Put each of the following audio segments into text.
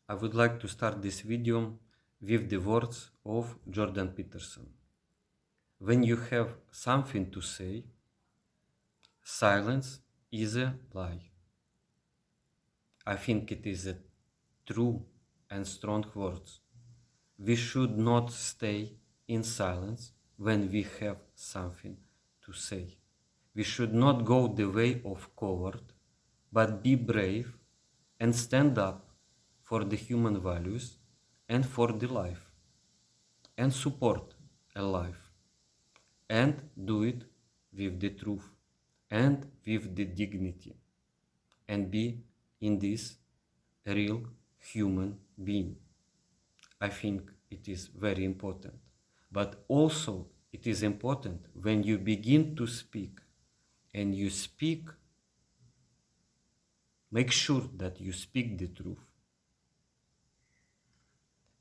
I would like to start this video with the words of Jordan Peterson. When you have something to say, silence is a lie. I think it is a true and strong words. We should not stay in silence when we have something to say. We should not go the way of coward, but be brave and stand up for the human values and for the life and support a life and do it with the truth and with the dignity and be in this real human being. I think it is very important. But also it is important when you begin to speak and you speak, make sure that you speak the truth.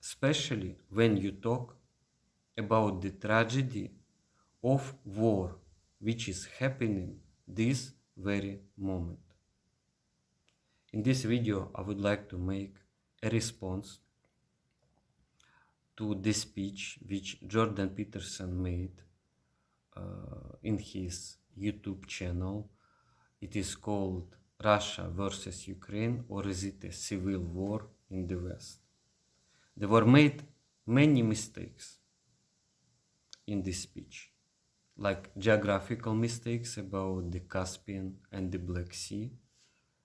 Especially when you talk about the tragedy of war which is happening this very moment. In this video, I would like to make a response to the speech which Jordan Peterson made in his YouTube channel. It is called Russia versus Ukraine, or is it a civil war in the West? There were made many mistakes in this speech, like geographical mistakes about the Caspian and the Black Sea,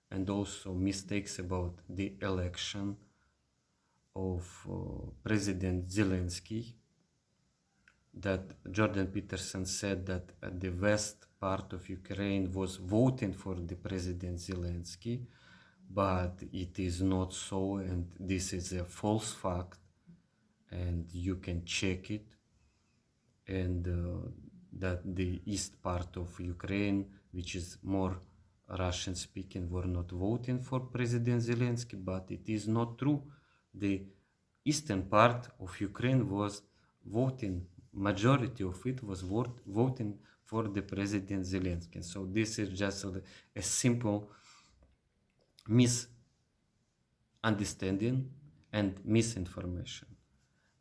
and also mistakes about the election of President Zelensky, that Jordan Peterson said that the west part of Ukraine was voting for the President Zelensky, but it is not so, and this is a false fact, and you can check it, and that the east part of Ukraine, which is more Russian speaking, were not voting for President Zelensky, but it is not true. The eastern part of Ukraine was voting, majority of it was voting for the President Zelensky. So this is just a simple misunderstanding and misinformation.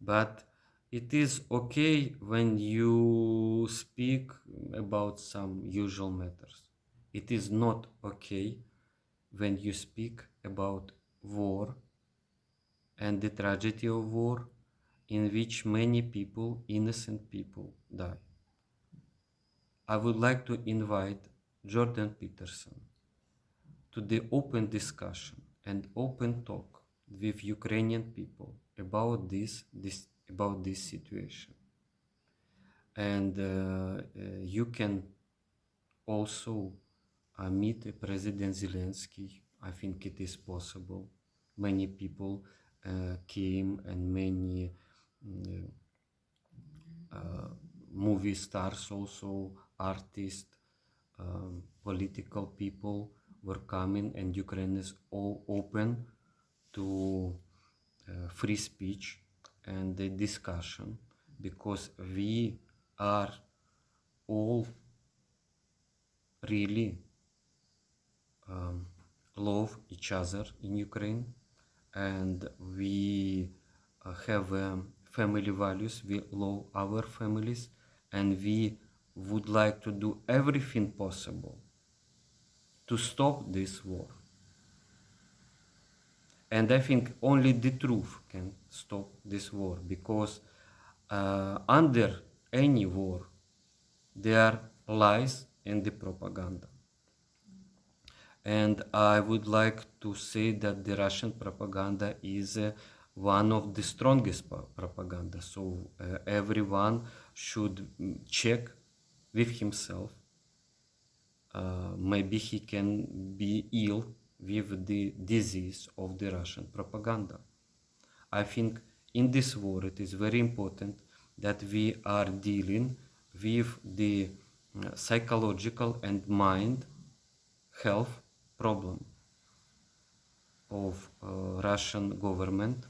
But it is okay when you speak about some usual matters. It is not okay when you speak about war and the tragedy of war in which many people, innocent people, die. I would like to invite Jordan Peterson to the open discussion and open talk with Ukrainian people about this situation. And you can also meet President Zelensky. I think it is possible. Many people came, and many movie stars, also artists, political people were coming, and Ukraine is all open to free speech and the discussion, because we are all really love each other in Ukraine, and we have family values. We love our families, and we would like to do everything possible to stop this war. And I think only the truth can stop this war, because under any war there are lies and the propaganda. And I would like to say that the Russian propaganda is one of the strongest propaganda. So everyone should check with himself. Maybe he can be ill with the disease of the Russian propaganda. I think in this war it is very important that we are dealing with the psychological and mind health problem of Russian government,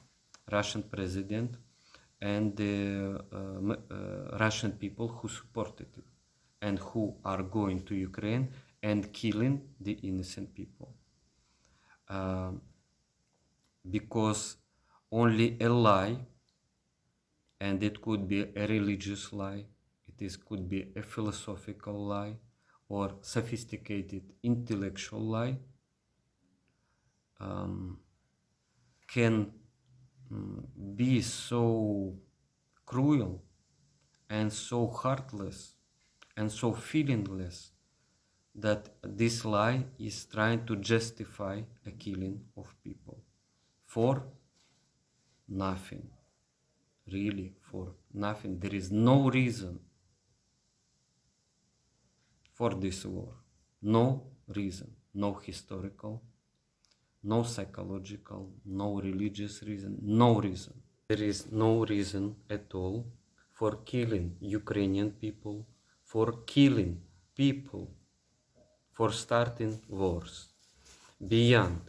Russian president, and the Russian people who supported it and who are going to Ukraine and killing the innocent people. because only a lie, and it could be a religious lie, could be a philosophical lie, or sophisticated intellectual lie, can be so cruel and so heartless and so feelingless that this lie is trying to justify a killing of people for nothing, really for nothing. There is no reason for this war, no reason, no historical, no psychological, no religious reason, no reason. There is no reason at all for killing Ukrainian people, for killing people, for starting wars, beyond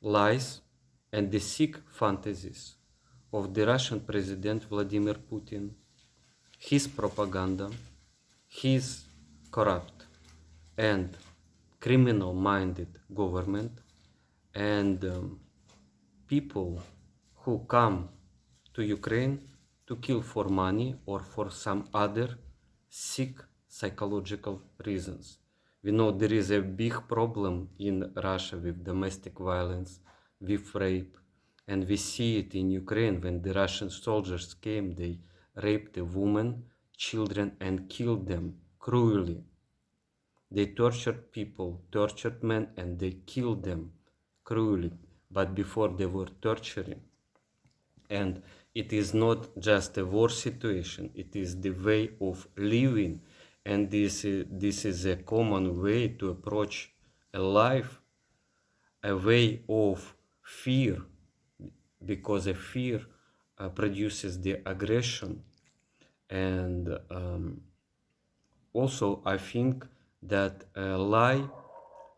lies and the sick fantasies of the Russian President Vladimir Putin, his propaganda, his corrupt and criminal-minded government, and people who come to Ukraine to kill for money or for some other sick psychological reasons. We know there is a big problem in Russia with domestic violence, with rape, and we see it in Ukraine. When the Russian soldiers came, they raped a woman, children, and killed them cruelly. They tortured people, tortured men, and they killed them cruelly. But before they were torturing, and it is not just a war situation, it is the way of living, and this is a common way to approach a life, a way of fear, because a fear produces the aggression. And also I think that a lie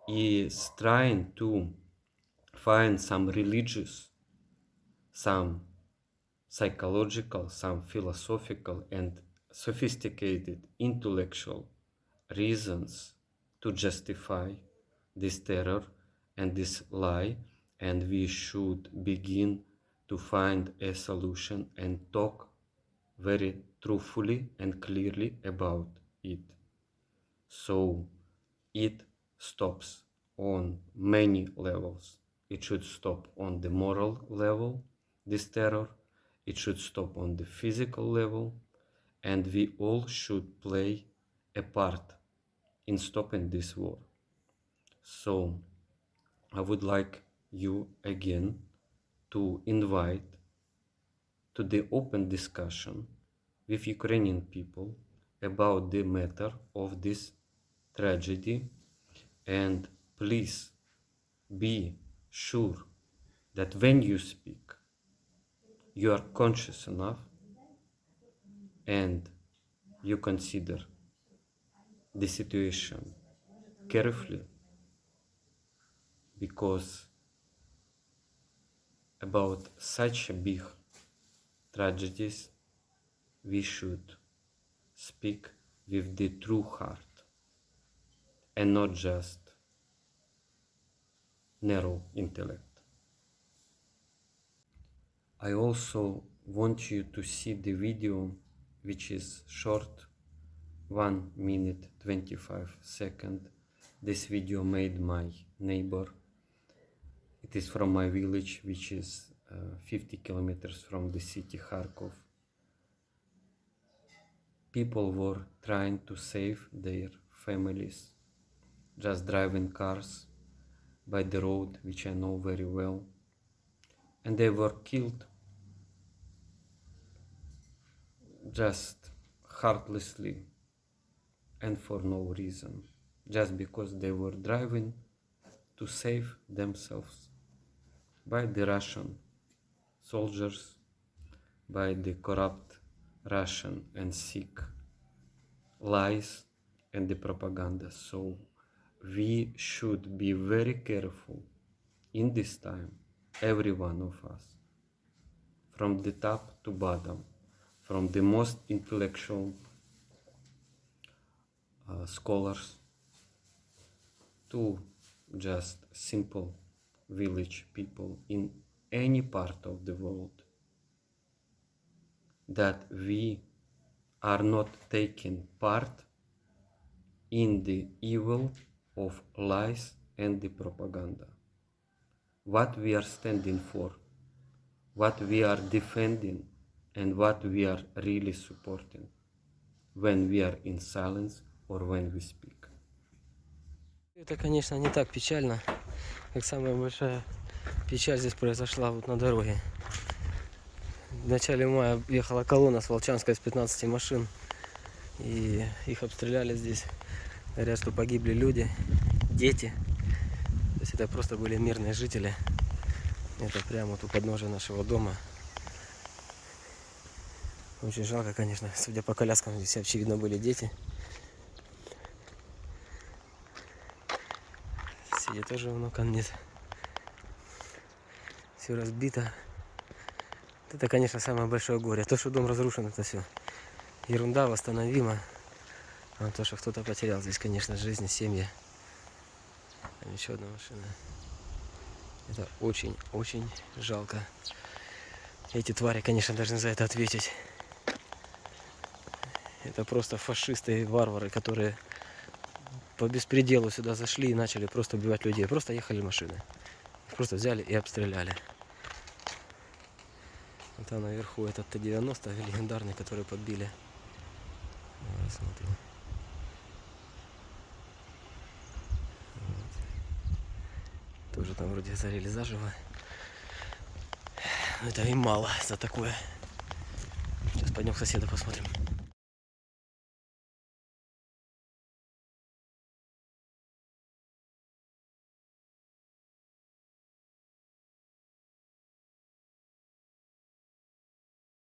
is trying to find some religious, some psychological, some philosophical and sophisticated intellectual reasons to justify this terror and this lie, and we should begin to find a solution and talk very truthfully and clearly about it. So it stops on many levels. It should stop on the moral level, this terror. It should stop on the physical level. And we all should play a part in stopping this war. So I would like you again to invite to the open discussion with Ukrainian people about the matter of this tragedy, and please be sure that when you speak, you are conscious enough and you consider the situation carefully, because about such a big tragedies we should speak with the true heart and not just narrow intellect. I also want you to see the video, which is short, 1 minute 25 seconds. This video made my neighbor. It is from my village, which is 50 kilometers from the city Kharkov. People were trying to save their families, just driving cars by the road, which I know very well, and they were killed just heartlessly and for no reason, just because they were driving to save themselves by the Russian soldiers, by the corrupt Russian and sick lies and the propaganda. So we should be very careful in this time, every one of us, from the top to bottom, from the most intellectual scholars to just simple village people in any part of the world that we are not taking part in the evil of lies and the propaganda. What we are standing for, what we are defending, and what we are really supporting when we are in silence or when we speak. Это, конечно, не так печально, как самая большая печаль здесь произошла вот на дороге. В начале мая ехала колонна с Волчанска из 15 машин, и их обстреляли здесь. Говорят, что погибли люди, дети. То есть это просто были мирные жители. Это прямо вот у подножия нашего дома. Очень жалко, конечно. Судя по коляскам, здесь очевидно были дети. Сидит тоже окон нет. Все разбито. Это, конечно, самое большое горе. То, что дом разрушен, это все ерунда, восстановима. А то, что кто-то потерял здесь, конечно, жизнь, семьи. Там еще одна машина. Это очень жалко. Эти твари, конечно, должны за это ответить. Это просто фашисты и варвары, которые по беспределу сюда зашли и начали просто убивать людей. Просто ехали машины. Их просто взяли и обстреляли. Вот там наверху этот Т-90 легендарный, который подбили. Вот, смотрю. Вот. Тоже там вроде зарели заживо. Но это и мало за такое. Сейчас пойдем к соседу посмотрим.